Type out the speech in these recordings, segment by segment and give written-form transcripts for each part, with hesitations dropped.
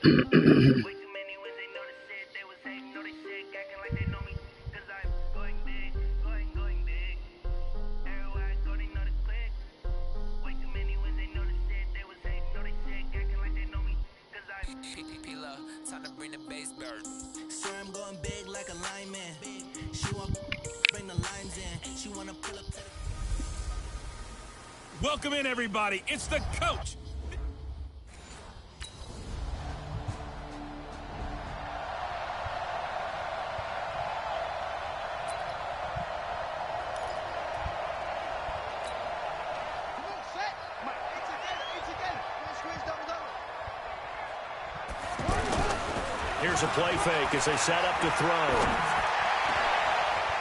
Time to bring the base bird. So I'm going big like a lineman. She want bring the lines in. She want to pull up to the... Welcome in, everybody. It's the coach. Here's a play fake as they set up to throw.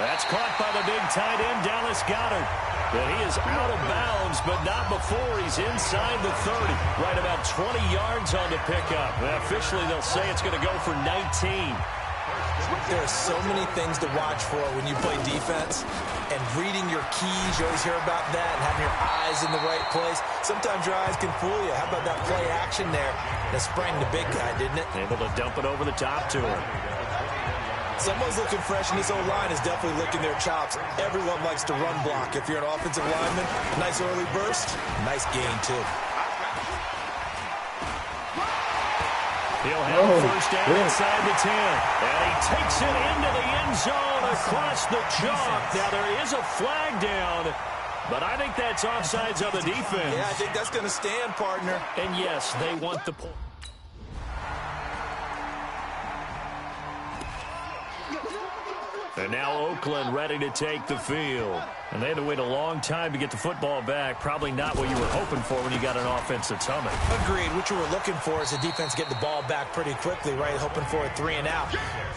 That's caught by the big tight end, Dallas Goedert. But he is out of bounds, but not before he's inside the 30. Right about 20 yards on the pickup. Officially, they'll say it's going to go for 19. There are so many things to watch for when you play defense. And reading your keys, you always hear about that, and having your eyes in the right place. Sometimes your eyes can fool you. How about that play action there? That sprang the big guy, didn't it? Able to dump it over the top to him. Someone's looking fresh, and this O-line is definitely licking their chops. Everyone likes to run block. If you're an offensive lineman, nice early burst, nice gain, too. He'll have first down inside the 10. And he takes it into the end zone across the chalk. Now, there is a flag down, but I think that's offsides on the defense. Yeah, I think that's going to stand, partner. And, yes, they want the point. And now Oakland ready to take the field. And they had to wait a long time to get the football back. Probably not what you were hoping for when you got an offense that's humming. Agreed. What you were looking for is the defense getting the ball back pretty quickly, right? Hoping for a 3 and out.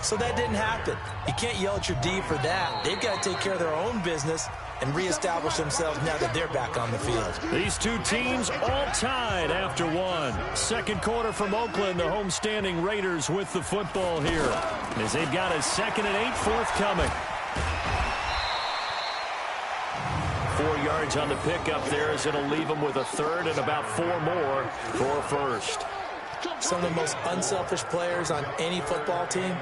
So that didn't happen. You can't yell at your D for that. They've got to take care of their own business and reestablish themselves now that they're back on the field. These two teams all tied after one. Second quarter from Oakland, the homestanding Raiders with the football here, as they've got a 2nd and 8 forthcoming. 4 yards on the pickup there, as it'll leave them with a 3rd and about 4 more for first. Some of the most unselfish players on any football team,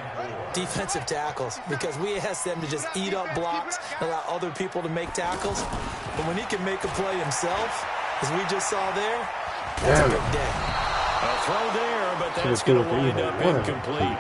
defensive tackles, because we ask them to just eat up blocks, allow other people to make tackles. But when he can make a play himself, as we just saw there, that's a big day. A throw there, but that's going to wind up incomplete.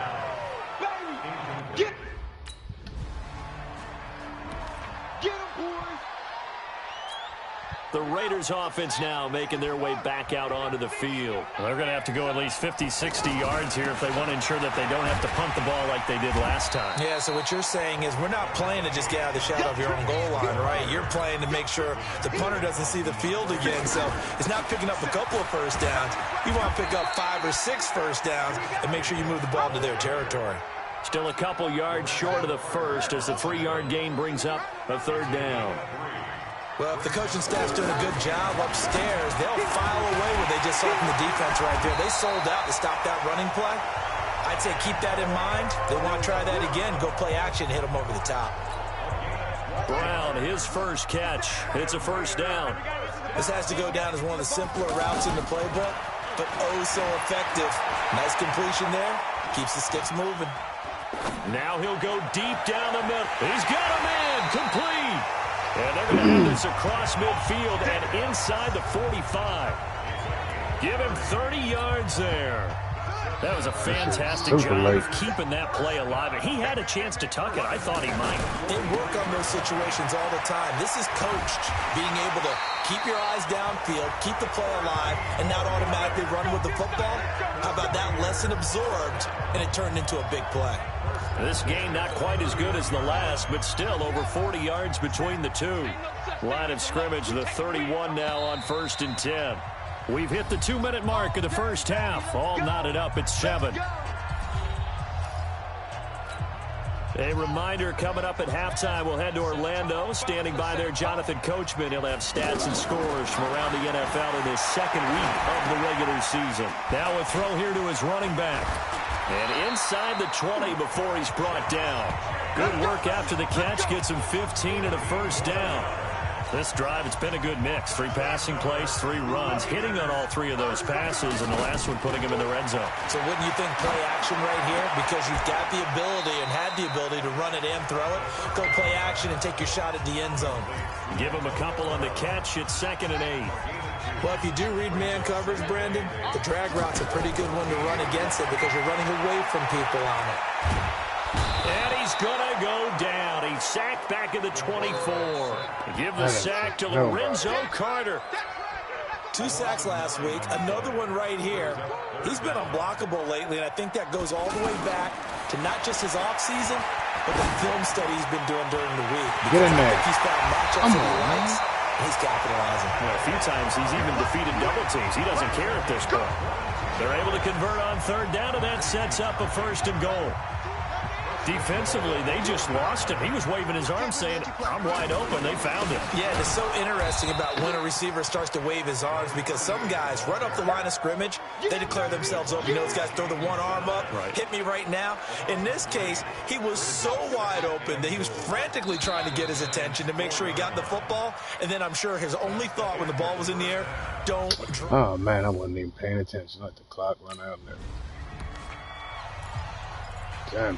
The Raiders offense now making their way back out onto the field. They're going to have to go at least 50, 60 yards here if they want to ensure that they don't have to punt the ball like they did last time. Yeah, so what you're saying is we're not playing to just get out of the shadow of your own goal line, right? You're playing to make sure the punter doesn't see the field again. So it's not picking up a couple of first downs. You want to pick up 5 or 6 first downs and make sure you move the ball to their territory. Still a couple yards short of the first as the 3-yard gain brings up a 3rd down. Well, if the coaching staff's doing a good job upstairs, they'll file away what they just saw from the defense right there. They sold out to stop that running play. I'd say keep that in mind. They want to try that again, go play action, hit them over the top. Brown, his first catch. It's a first down. This has to go down as one of the simpler routes in the playbook, but oh so effective. Nice completion there. Keeps the sticks moving. Now he'll go deep down the middle. He's got him in. Complete. And they're going to have this across midfield and inside the 45. Give him 30 yards there. That was a fantastic job of keeping that play alive. He had a chance to tuck it. I thought he might. They work on those situations all the time. This is coached, being able to keep your eyes downfield, keep the play alive, and not automatically run with the football. How about that lesson absorbed, and it turned into a big play. This game not quite as good as the last, but still over 40 yards between the two. Line of scrimmage, the 31 now on 1st and 10. We've hit the 2-minute mark of the first half. All knotted up at 7. A reminder, coming up at halftime, we'll head to Orlando. Standing by there, Jonathan Coachman. He'll have stats and scores from around the NFL in his 2nd week of the regular season. Now a throw here to his running back. And inside the 20 before he's brought down. Good work after the catch. Gets him 15 and a first down. This drive, it's been a good mix. 3 passing plays, 3 runs, hitting on all 3 of those passes, and the last one putting him in the red zone. So wouldn't you think play action right here? Because you've got the ability and had the ability to run it and throw it. Go play action and take your shot at the end zone. Give him a couple on the catch. It's 2nd and 8. Well, if you do read man coverage, Brandon, the drag route's a pretty good one to run against it because you're running away from people on it. And he's going to go down. He's sacked back at the 24. Give the sack to Lorenzo Carter. 2 sacks last week. Another one right here. He's been unblockable lately, and I think that goes all the way back to not just his offseason, but the film study he's been doing during the week. Get in there. I think he's found matchups that he likes. He's capitalizing. Well, a few times he's even defeated double teams. He doesn't care at this point. They're able to convert on 3rd down, and that sets up a 1st and goal. Defensively, they just lost him. He was waving his arms saying, I'm wide open. They found him. Yeah, it's so interesting about when a receiver starts to wave his arms because some guys right up the line of scrimmage, they declare themselves open. You know, those guys throw the one arm up, hit me right now. In this case, he was so wide open that he was frantically trying to get his attention to make sure he got the football. And then I'm sure his only thought when the ball was in the air, don't drop. Oh, man, I wasn't even paying attention. Let the clock run out there. Damn.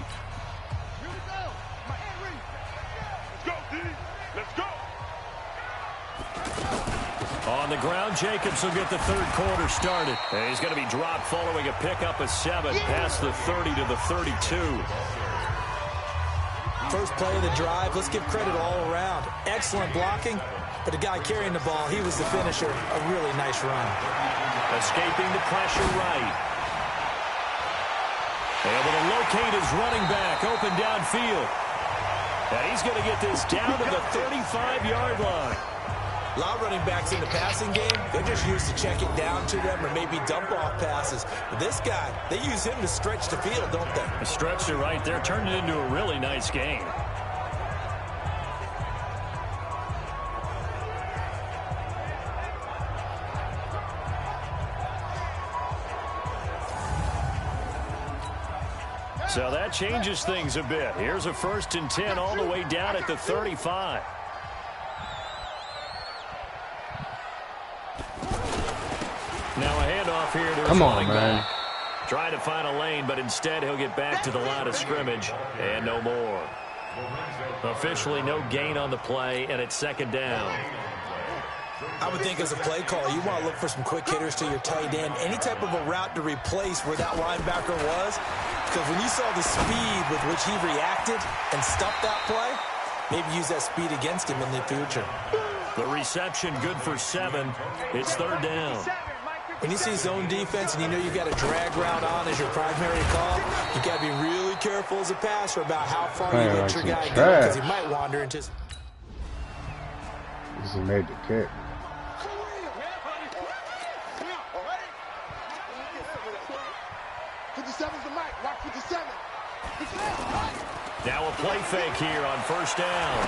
On the ground, Jacobs will get the 3rd quarter started. And he's going to be dropped following a pickup of 7 past the 30 to the 32. First play of the drive, let's give credit all around. Excellent blocking, but the guy carrying the ball, he was the finisher. A really nice run. Escaping the pressure right. Able to locate his running back, open downfield. And he's going to get this down to the 35-yard line. A lot of running backs in the passing game, they're just used to check it down to them or maybe dump off passes. But this guy, they use him to stretch the field, don't they? Stretched it right there, turned it into a really nice game. So that changes things a bit. Here's a 1st and 10 all the way down at the 35. Now a handoff here to his running back. Trying to find a lane, but instead he'll get back to the line of scrimmage and no more. Officially no gain on the play, and it's 2nd down. I would think as a play call, you want to look for some quick hitters to your tight end. Any type of a route to replace where that linebacker was. Because when you saw the speed with which he reacted and stuffed that play, maybe use that speed against him in the future. The reception good for 7. It's 3rd down. When you see zone defense and you know you've got a drag route on as your primary call, you got to be really careful as a passer about how far you let your guy go because he might wander into... He made the kick. Now a play fake here on 1st down.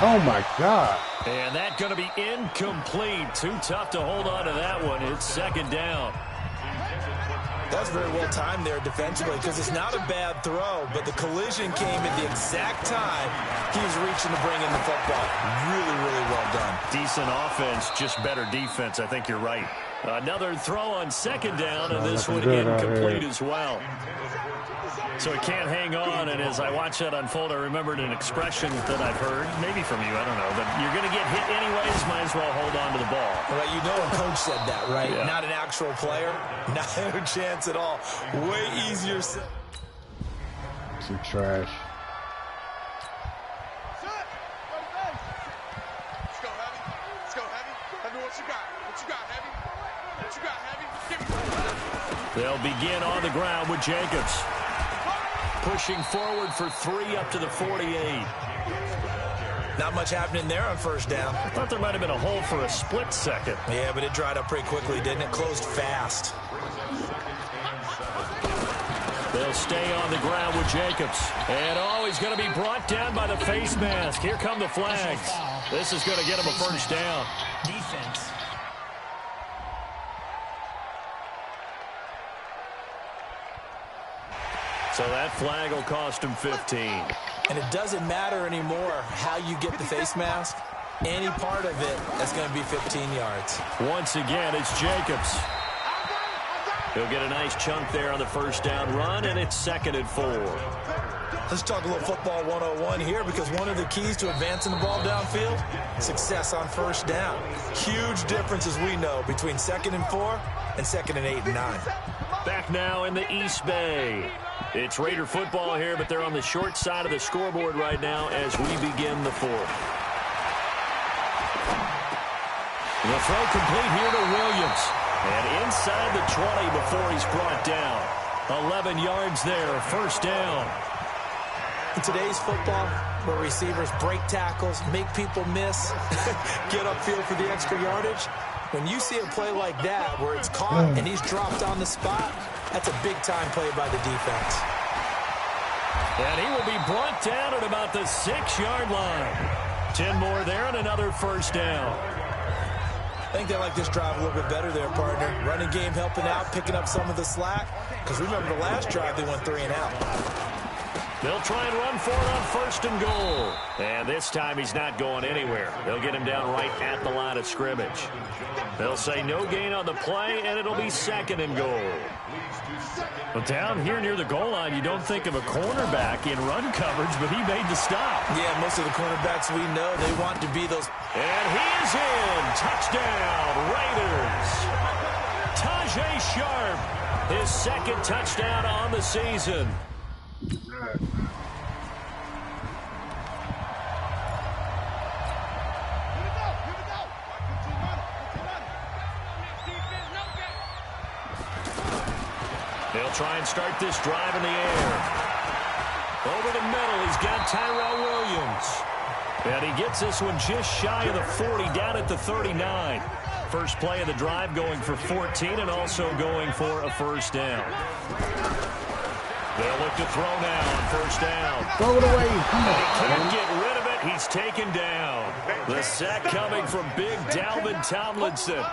Oh, my God. And that's going to be incomplete. Too tough to hold on to that one. It's 2nd down. That's very well timed there defensively because it's not a bad throw, but the collision came at the exact time he was reaching to bring in the football. Really, really well done. Decent offense, just better defense. I think you're right. Another throw on 2nd down, and this one incomplete as well. So he can't hang on, and as I watch that unfold, I remembered an expression that I've heard, maybe from you, I don't know, but you're going to get hit anyways, might as well hold on to the ball. Well, you know a coach said that, right? Yeah. Not an actual player. Not a chance at all. Way easier said. Some trash. They'll begin on the ground with Jacobs. Pushing forward for 3 up to the 48. Not much happening there on 1st down. I thought there might have been a hole for a split second. Yeah, but it dried up pretty quickly, didn't it? Closed fast. They'll stay on the ground with Jacobs. And he's going to be brought down by the face mask. Here come the flags. This is going to get him a 1st down. Defense. So that flag will cost him 15. And it doesn't matter anymore how you get the face mask. any part of it that's going to be 15 yards. Once again, it's Jacobs. He'll get a nice chunk there on the first down run, and it's 2nd and 4. Let's talk a little football 101 here, because one of the keys to advancing the ball downfield, success on first down. Huge difference, as we know, between 2nd and 4 and 2nd and 8 and 9. Back now in the East Bay. It's Raider football here, but they're on the short side of the scoreboard right now as we begin the 4th. The throw complete here to Williams. And inside the 20 before he's brought down. 11 yards there, first down. In today's football, where receivers break tackles, make people miss, get upfield for the extra yardage, when you see a play like that where it's caught and he's dropped on the spot, that's a big-time play by the defense. And he will be brought down at about the 6-yard line. 10 more there and another first down. I think they like this drive a little bit better there, partner. Running game helping out, picking up some of the slack. Because remember, the last drive, they went 3 and out. They'll try and run for it on 1st and goal. And this time he's not going anywhere. They'll get him down right at the line of scrimmage. They'll say no gain on the play, and it'll be 2nd and goal. But down here near the goal line, you don't think of a cornerback in run coverage, but he made the stop. Yeah, most of the cornerbacks we know, they want to be those. And he is in. Touchdown, Raiders. Tajay Sharp, his 2nd touchdown on the season. They'll try and start this drive in the air. Over the middle, he's got Tyrell Williams. And he gets this one just shy of the 40, down at the 39. First play of the drive going for 14 and also going for a first down. They'll look to throw now on first down. Throw it away. Come on. He can't get rid of it. He's taken down. The sack coming from big Dalvin Tomlinson.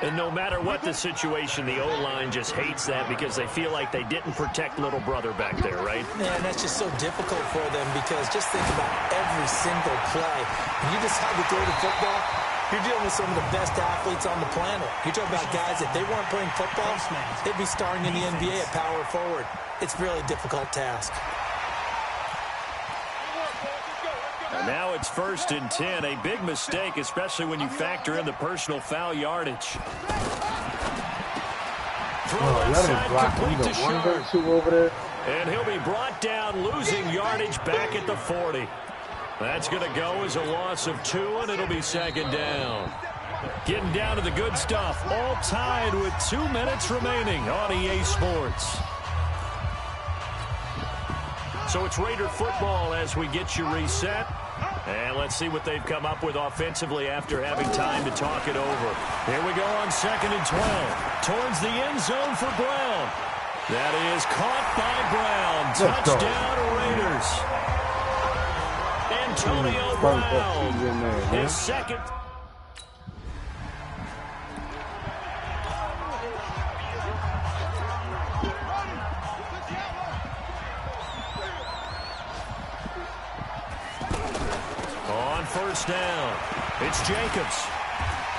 And no matter what the situation, the O-line just hates that because they feel like they didn't protect little brother back there, right? Man, that's just so difficult for them because just think about every single play. When you decide to throw the football, you're dealing with some of the best athletes on the planet. You're talking about guys, if they weren't playing football, they'd be starring in the NBA at power forward. It's a really difficult task. And now it's 1st and 10. A big mistake, especially when you factor in the personal foul yardage. Throw inside, complete to Sharp. Over there. And he'll be brought down, losing yardage back at the 40. That's going to go as a loss of 2, and it'll be 2nd down. Getting down to the good stuff. All tied with 2 minutes remaining on EA Sports. So it's Raider football as we get you reset. And let's see what they've come up with offensively after having time to talk it over. Here we go on 2nd and 12. Towards the end zone for Brown. That is caught by Brown. Touchdown Raiders. Antonio Brown, his 2nd. On first down, it's Jacobs.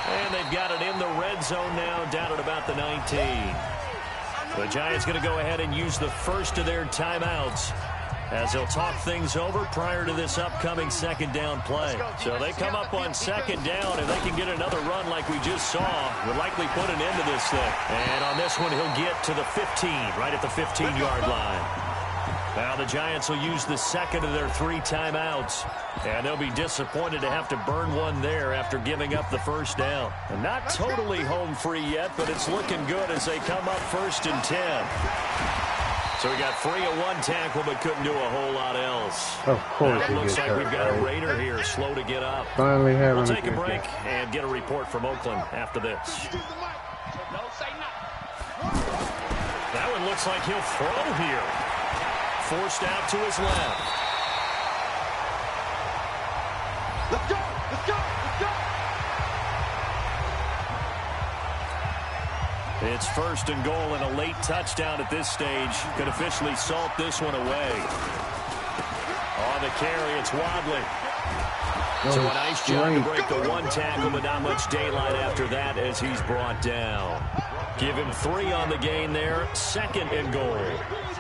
And they've got it in the red zone now, down at about the 19. The Giants going to go ahead and use the first of their timeouts as they'll talk things over prior to this upcoming 2nd down play. So they come up on 2nd down, and they can get another run like we just saw. Would likely put an end to this thing. And on this one, he'll get to the 15, right at the 15-yard line. Now the Giants will use the 2nd of their 3 timeouts. And they'll be disappointed to have to burn one there after giving up the first down. And not totally home free yet, but it's looking good as they come up 1st and 10. So we got 3 of 1 tackle, but couldn't do a whole lot else. Of course. It looks like we've got a Raider here, slow to get up. Finally having We'll take a break and get a report from Oakland after this. That one looks like he'll throw here. Forced out to his left. Let's go! Let's go! Let's go! It's 1st and goal, and a late touchdown at this stage could officially salt this one away. On the carry, it's Wadley. So a nice job to break the one tackle, but not much daylight after that as he's brought down. Give him 3 on the gain there, 2nd and goal.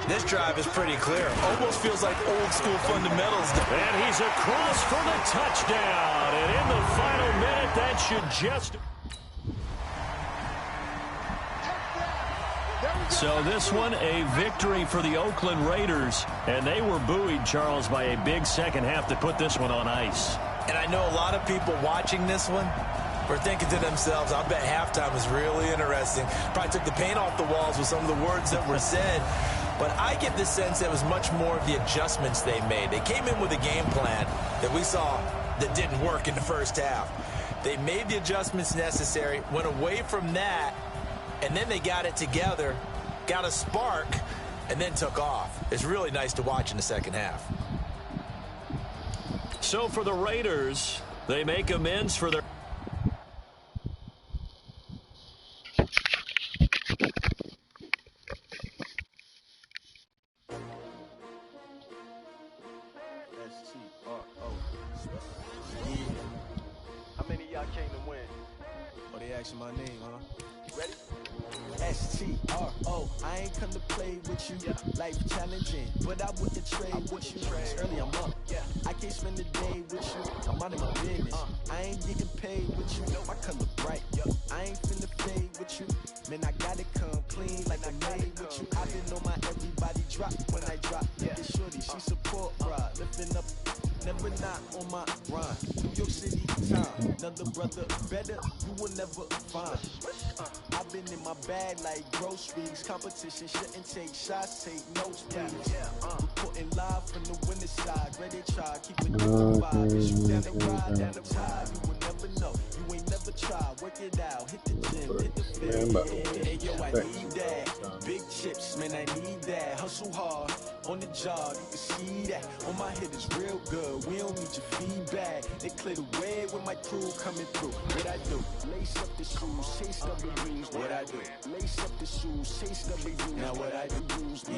This drive is pretty clear. Almost feels like old school fundamentals. And he's across for the touchdown. And in the final minute, that should just... So this one, a victory for the Oakland Raiders. And they were buoyed, Charles, by a big second half to put this one on ice. And I know a lot of people watching this one were thinking to themselves, I bet halftime was really interesting. Probably took the paint off the walls with some of the words that were said. But I get the sense that it was much more of the adjustments they made. They came in with a game plan that we saw that didn't work in the first half. They made the adjustments necessary, went away from that, and then they got it together, got a spark, and then took off. It's really nice to watch in the second half. So for the Raiders, they make amends for their... How many of y'all came to win? Oh, they asking my name, huh? Ready? S-T-R-O, I ain't come to play with you. Life challenging, but I wouldn't trade with you. It's early, I'm up. I can't spend the day with you. I'm out of my business. I ain't getting paid with you. My color bright. I ain't finna fade with you. Man, I gotta come clean like I made with you. I didn't know my everybody drop when I drop. This shorty, she support ride. Lifting up, never not on my grind. New York City time. Another brother better, you will never find. I've been in my bag like groceries. Competition shouldn't take shots, take notes, please. Reporting live from the winning side. Ready to try, keep it moving vibe. Cause you down the ride, down the tide. You will never know, you ain't never tried. Work it out, hit the gym, hit the field. Hey yo, I need that. Big chips, man, I need that. Hustle hard, on the job, you can see that. On my head is real good, we don't need your feedback. They clear the way with my crew coming through. What I do? Lace up the shoes, chase W's. What I do? Lace up the shoes, chase W's. Now what I do? Beats,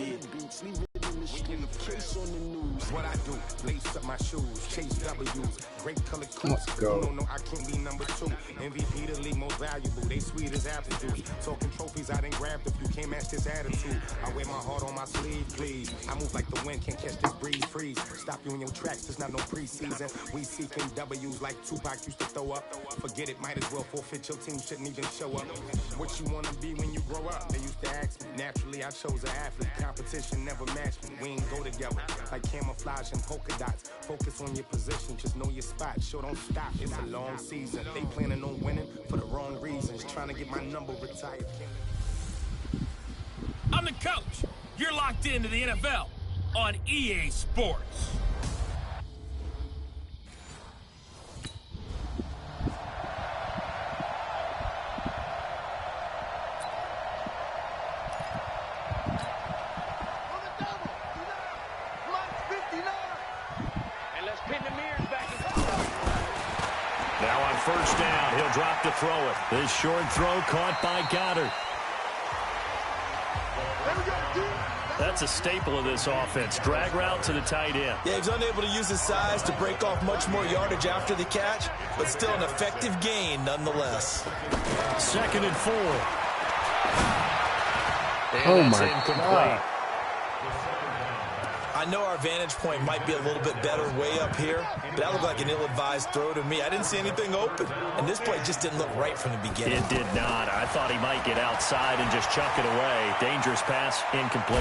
leave it in the street, case on the news. What I do? Lace up my shoes, chase W's. Great color coats. Let's go. No, I can't be number 2. MVP the league most valuable. They sweet as apple juice. Talking trophies, I didn't grab the few. Can't match this attitude. I wear my heart on my sleeve, please. I move like the wind, can't catch this breeze. Freeze. Stop you in your tracks, there's not no preseason. We seeking W's like Tupac used to throw up. Forget it, might as well forfeit. Your team shouldn't even show up. What you wanna be when you grow up? They used to ask me. Naturally, I chose an athlete. Competition never matched me. We ain't go together like camouflage and polka dots. Focus on your position, just know your spot. Sure, don't stop. It's a long season. They planning on winning for the wrong reasons. Trying to get my number retired. I'm the coach. You're locked into the NFL on EA Sports. Now on first down, he'll drop to throw it. This short throw caught by Goddard. That's a staple of this offense. Drag route to the tight end. Yeah, he was unable to use his size to break off much more yardage after the catch, but still an effective gain nonetheless. 2nd and 4. And Oh that's my incomplete. God. I know our vantage point might be a little bit better way up here, but that looked like an ill-advised throw to me. I didn't see anything open, and this play just didn't look right from the beginning. It did not. I thought he might get outside and just chuck it away. Dangerous pass, incomplete.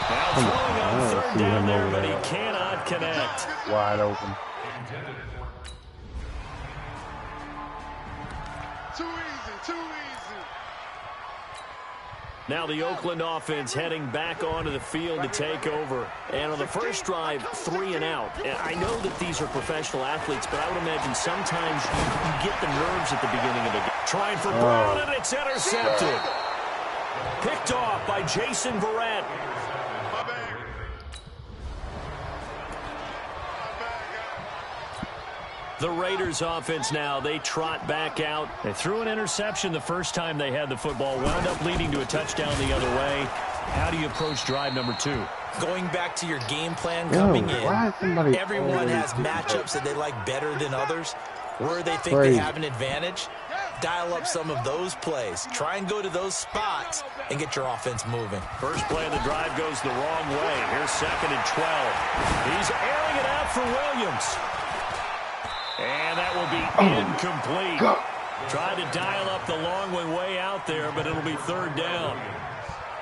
Now throwing on third down there, but he cannot connect. Wide open. Too easy, too easy. Now the Oakland offense heading back onto the field to take over. And on the first drive, 3 and out. I know that these are professional athletes, but I would imagine sometimes you get the nerves at the beginning of the game. Trying for Brown, and it's intercepted. Picked off by Jason Verrett. The Raiders offense now, they trot back out. They threw an interception the first time they had the football, wound up leading to a touchdown the other way. How do you approach drive number 2? Going back to your game plan coming in, everyone has matchups that they like better than others, where they think they have an advantage. Dial up some of those plays. Try and go to those spots and get your offense moving. First play of the drive goes the wrong way. Here's 2nd and 12. He's airing it out for Williams. And that will be incomplete. Tried to dial up the long way out there, but it'll be 3rd down.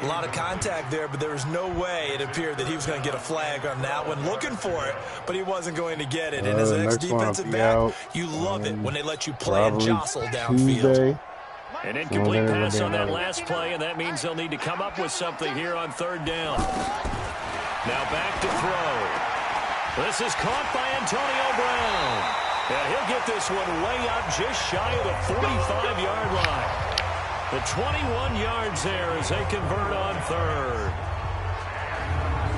A lot of contact there, but there was no way it appeared that he was going to get a flag on that one. Looking for it, but he wasn't going to get it. And as an ex-defensive back, you love it when they let you play and jostle downfield. An incomplete pass on that last play, and that means they'll need to come up with something here on 3rd down. Now back to throw. This is caught by Antonio Brown. And he'll get this one way up just shy of the 45-yard line. The 21 yards there as they convert on 3rd.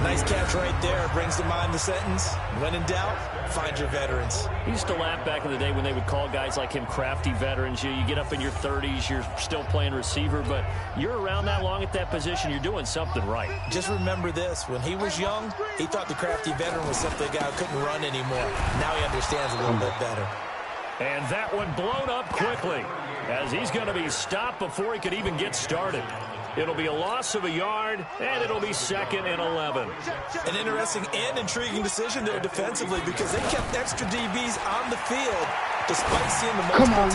Nice catch right there. Brings to mind the sentence, when in doubt, find your veterans. He used to laugh back in the day when they would call guys like him crafty veterans. You get up in your 30s, you're still playing receiver, but you're around that long at that position, you're doing something right. Just remember this. When he was young, he thought the crafty veteran was simply a guy who couldn't run anymore. Now he understands a little bit better. And that one blown up quickly as he's going to be stopped before he could even get started. It'll be a loss of a yard, and it'll be 2nd and 11. An interesting and intriguing decision there defensively because they kept extra DBs on the field despite seeing the most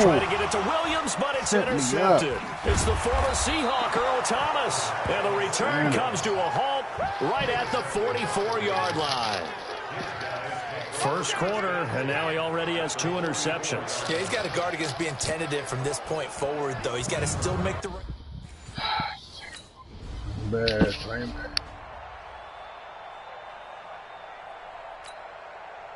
Trying to get it to Williams, but it's intercepted. It's the former Seahawk, Earl Thomas. And the return comes to a halt right at the 44-yard line. First quarter, and now he already has 2 interceptions. Yeah, he's got to guard against being tentative from this point forward, though. He's got to still make the...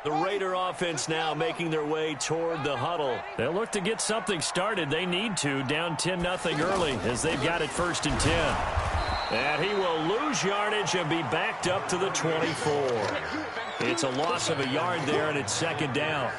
The Raider offense now making their way toward the huddle. They'll look to get something started. They need to, down 10-0 early as they've got it 1st and 10. And he will lose yardage and be backed up to the 24. It's a loss of a yard there, and it's 2nd down.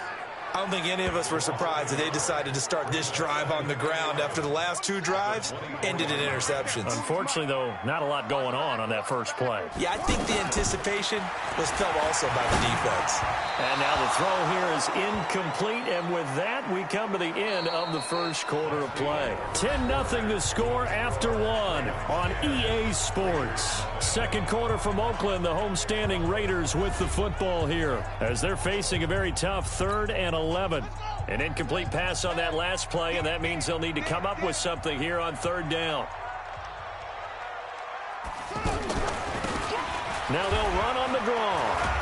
I don't think any of us were surprised that they decided to start this drive on the ground after the last 2 drives ended in interceptions. Unfortunately, though, not a lot going on that first play. Yeah, I think the anticipation was felt also by the defense. And now the throw here is incomplete, and with that, we come to the end of the first quarter of play. 10-0 the score after 1 on EA Sports. Second quarter from Oakland, the homestanding Raiders with the football here as they're facing a very tough 3rd and 11. An incomplete pass on that last play, and that means they'll need to come up with something here on 3rd down. Now they'll run on the draw.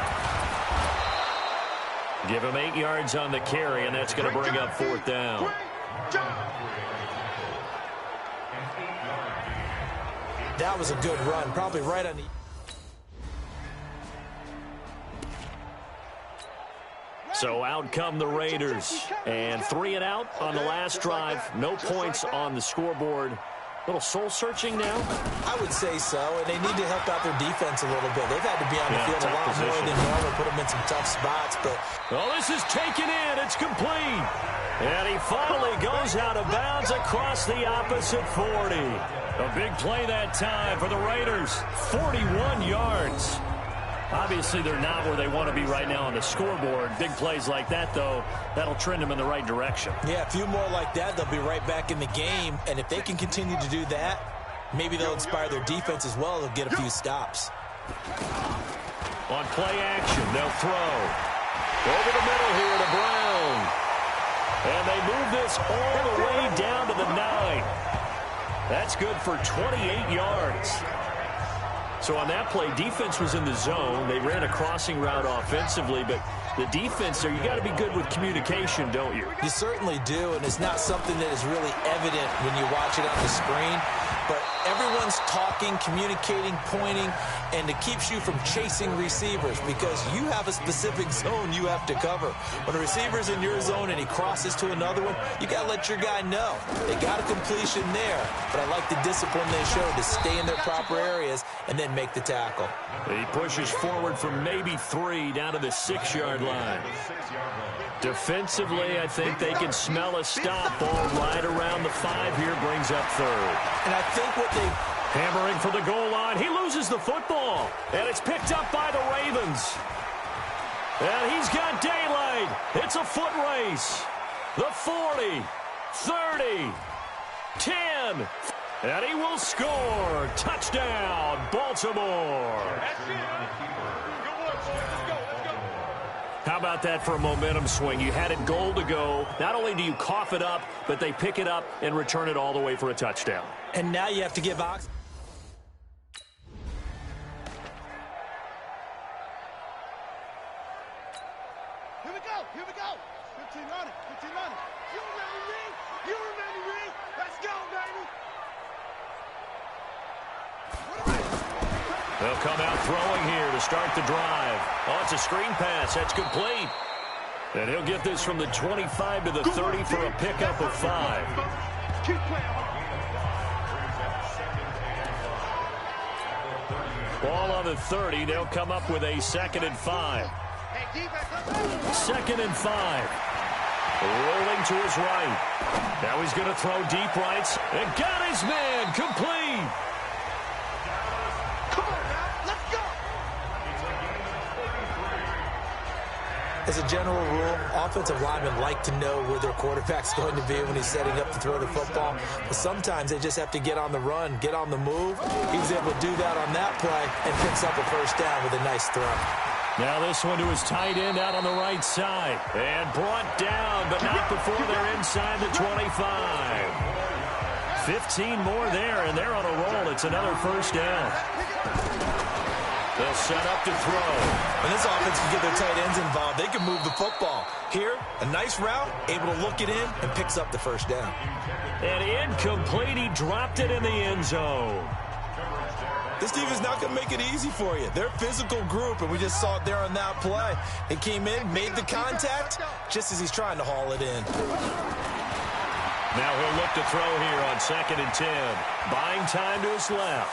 Give him 8 yards on the carry, and that's going to bring up 4th down. That was a good run, probably right on the... So out come the Raiders, and 3 and out on the last drive. No points on the scoreboard. Little soul-searching now? I would say so, and they need to help out their defense a little bit. They've had to be on the field a lot more than normal, put them in some tough spots. But well, this is taken in. It's complete. And he finally goes out of bounds across the opposite 40. A big play that time for the Raiders. 41 yards. Obviously, they're not where they want to be right now on the scoreboard. Big plays like that, though, that'll trend them in the right direction. Yeah, a few more like that, they'll be right back in the game. And if they can continue to do that, maybe they'll inspire their defense as well. They'll get a few stops. On play action, they'll throw. Over the middle here to Brown. And they move this all the way down to the 9. That's good for 28 yards. So on that play, defense was in the zone. They ran a crossing route offensively, but the defense there, you got to be good with communication, don't you? You certainly do, and it's not something that is really evident when you watch it on the screen. But everyone's talking, communicating, pointing, and it keeps you from chasing receivers because you have a specific zone you have to cover. When a receiver's in your zone and he crosses to another one, you got to let your guy know. They got a completion there, but I like the discipline they showed to stay in their proper areas and then make the tackle. He pushes forward from maybe 3 down to the 6-yard line. Defensively, I think they can smell a stop. Ball right around the 5 here, brings up 3rd. And I think what they Hammering for the goal line. He loses the football. And it's picked up by the Ravens. And he's got daylight. It's a foot race. The 40, 30, 10. And he will score. Touchdown, Baltimore. How about that for a momentum swing? You had it goal to go. Not only do you cough it up, but they pick it up and return it all the way for a touchdown. And now you have to give Ox. Here we go. 15 on it. You remember me? Let's go, baby. They'll come out throwing here to start the drive. Oh, it's a screen pass. That's complete. And he'll get this from the 25 to the 30 for a pickup of 5. Keep playing hard. Ball on the 30. They'll come up with a 2nd and 5. 2nd and 5. Rolling to his right. Now he's going to throw deep rights. And got his man complete. Come on now, let's go. As a general rule, offensive linemen like to know where their quarterback's going to be when he's setting up to throw the football. But sometimes they just have to get on the run, get on the move. He was able to do that on that play and picks up a first down with a nice throw. Now this one to his tight end out on the right side. And brought down, but not before they're inside the 25. 15 more there, and they're on a roll. It's another first down. They'll set up to throw. When this offense can get their tight ends involved, they can move the football. Here, a nice route, able to look it in, and picks up the first down. And incomplete. He dropped it in the end zone. This team is not going to make it easy for you. They're a physical group, and we just saw it there on that play. He came in, made the contact, just as he's trying to haul it in. Now he'll look to throw here on 2nd and 10. Buying time to his left.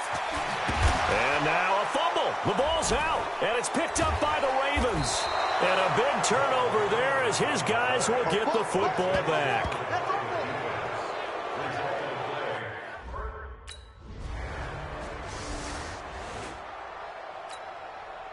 And now a fumble. The ball's out, and it's picked up by the Ravens. And a big turnover there as his guys will get the football back.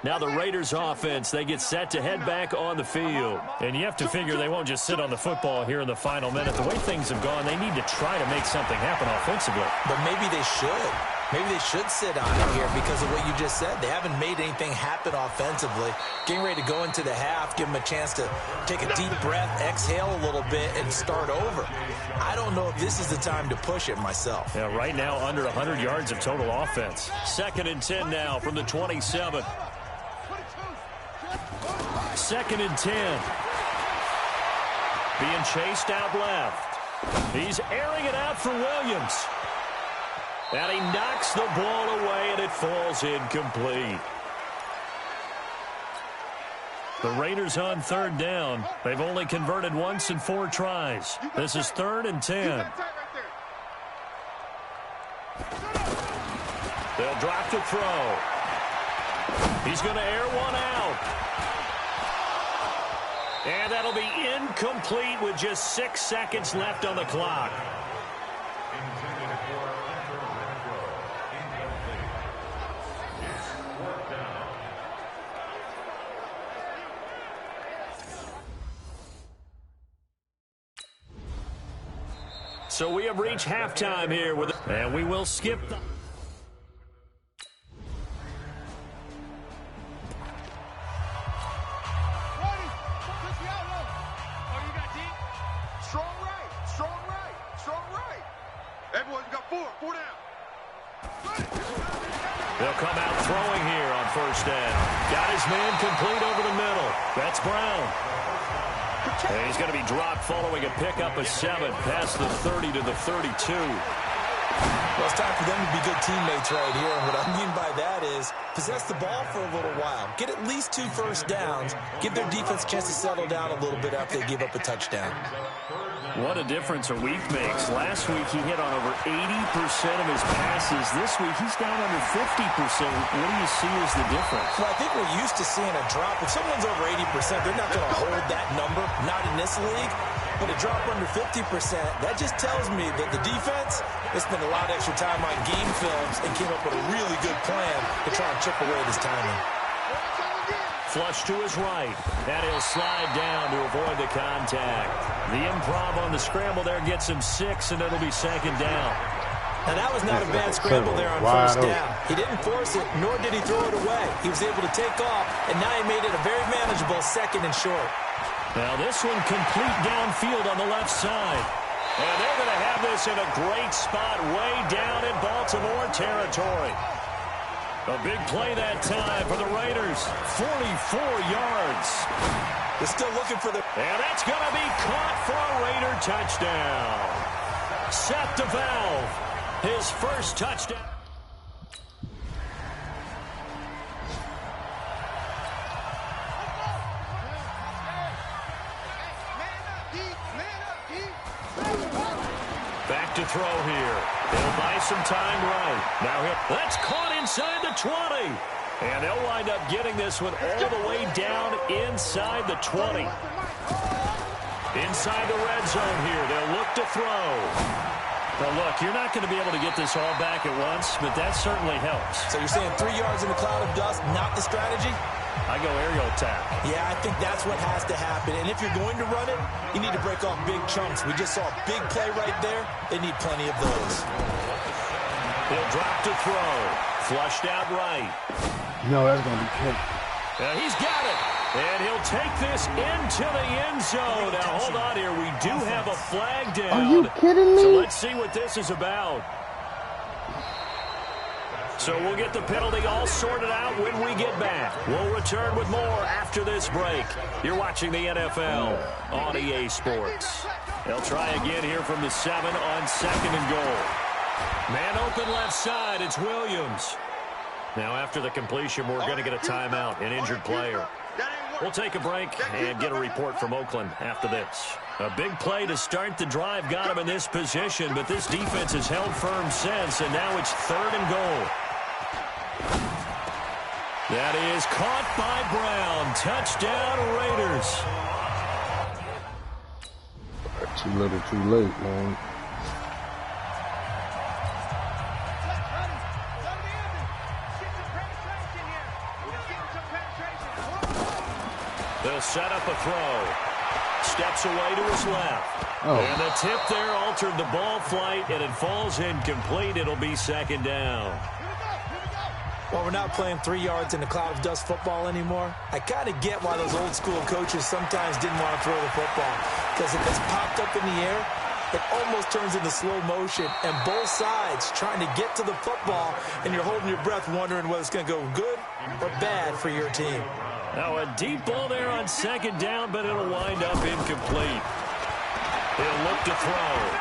Now the Raiders offense, they get set to head back on the field. And you have to figure they won't just sit on the football here in the final minute. The way things have gone, they need to try to make something happen offensively. But maybe they should. Maybe they should sit on it here because of what you just said. They haven't made anything happen offensively. Getting ready to go into the half, give them a chance to take a deep breath, exhale a little bit, and start over. I don't know if this is the time to push it myself. Yeah, right now under 100 yards of total offense. 2nd and 10 now from the 27. 2nd and 10. Being chased out left. He's airing it out for Williams. And he knocks the ball away, and it falls incomplete. The Raiders on 3rd down. They've only converted once in 4 tries. This is 3rd and 10. They'll drop to throw. He's going to air one out. And that'll be incomplete with just 6 seconds left on the clock. So we have reached halftime here with, and we will skip the. They'll come out throwing here on 1st down. Got his man complete over the middle. That's Brown. And he's going to be dropped following a pickup of 7 past the 30 to the 32. Well, it's time for them to be good teammates right here. And what I mean by that is possess the ball for a little while. Get at least 2 first downs. Give their defense a chance to settle down a little bit after they give up a touchdown. What a difference a week makes. Last week he hit on over 80% of his passes. This week he's down under 50%. What do you see as the difference? Well, I think we're used to seeing a drop. If someone's over 80%, they're not going to hold that number. Not in this league. but to drop under 50%, that just tells me that the defense has spent a lot of extra time on game films and came up with a really good plan to try and chip away this timing. Flush to his right, and he'll slide down to avoid the contact. The improv on the scramble there gets him 6, and it'll be second down. Now, that was not a bad scramble there on first down. He didn't force it, nor did he throw it away. He was able to take off, and now he made it a very manageable second and short. Now this one complete downfield on the left side. And they're going to have this in a great spot way down in Baltimore territory. A big play that time for the Raiders. 44 yards. They're still looking for the... And that's going to be caught for a Raider touchdown. Seth DeValve, his first touchdown. Back to throw here. He'll buy some time right. Now that's caught inside the 20. And they'll wind up getting this one all the way down inside the 20. Inside the red zone here. They'll look to throw. Now, look, you're not going to be able to get this all back at once, but that certainly helps. So you're saying 3 yards in the cloud of dust, not the strategy? I go aerial attack. Yeah, I think that's what has to happen. And if you're going to run it, you need to break off big chunks. We just saw a big play right there. They need plenty of those. He'll drop to throw. Flushed out right. No, that's going to be kicked. He's got it. And he'll take this into the end zone. Now, hold on here. We do have a flag down. Are you kidding me? So let's see what this is about. So we'll get the penalty all sorted out when we get back. We'll return with more after this break. You're watching the NFL on EA Sports. They'll try again here from the 7 on second and goal. Man open left side. It's Williams. Now, after the completion, we're going to get a timeout, an injured player. We'll take a break and get a report from Oakland after this. A big play to start the drive got him in this position, but this defense has held firm since, and now it's third and goal. That is caught by Brown. Touchdown, Raiders. Too little, too late, man. They'll set up a throw. Steps away to his left. Oh. And the tip there altered the ball flight, and it falls incomplete. It'll be second down. Well, we're not playing 3 yards in the cloud of dust football anymore. I kind of get why those old school coaches sometimes didn't want to throw the football. Because if it's popped up in the air, it almost turns into slow motion. And both sides trying to get to the football, and you're holding your breath wondering whether it's going to go good or bad for your team. Now a deep ball there on second down, but it'll wind up incomplete. He'll look to throw.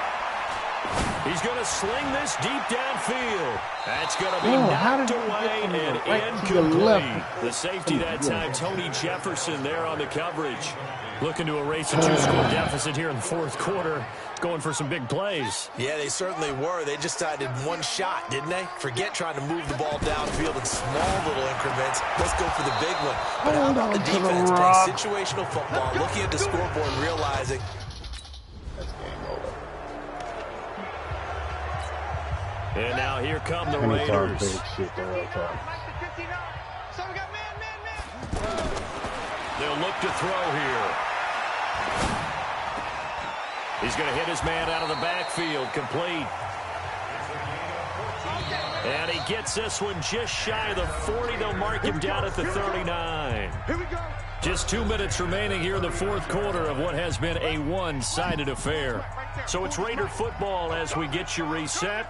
He's going to sling this deep downfield. That's going to be knocked away and incomplete. The safety that time, Tony Jefferson there on the coverage. Looking to erase a 2-score deficit here in the fourth quarter. Going for some big plays. Yeah, they certainly were. They just decided one shot, didn't they? Forget trying to move the ball downfield in small little increments. Let's go for the big one. But how about the defense playing situational football, looking at the scoreboard and realizing and now here come the Raiders. They'll look to throw here. He's going to hit his man out of the backfield, complete. And he gets this one just shy of the 40. They'll mark him down at the 39. Just 2 minutes remaining here in the fourth quarter of what has been a one-sided affair. So it's Raider football as we get you reset.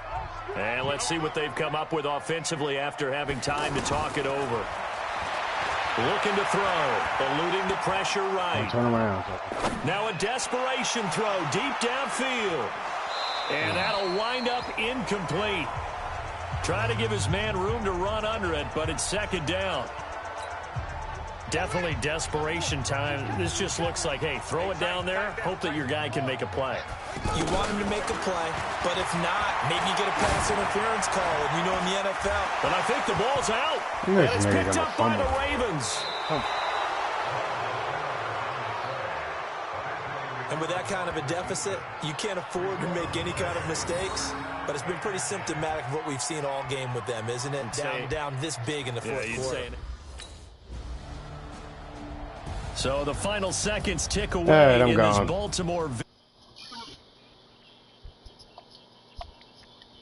And let's see what they've come up with offensively after having time to talk it over. Looking to throw, eluding the pressure right. Turn around. Now a desperation throw deep downfield. And that'll wind up incomplete. Trying to give his man room to run under it, but it's second down. Definitely desperation time. This just looks like, hey, throw it down there, hope that your guy can make a play. You want him to make a play, but if not, maybe you get a pass interference call, and you know in the NFL. But I think the ball's out. And it's picked up by the Ravens. And with that kind of a deficit, you can't afford to make any kind of mistakes. But it's been pretty symptomatic of what we've seen all game with them, isn't it? Down this big in the fourth quarter. So the final seconds tick away in this Baltimore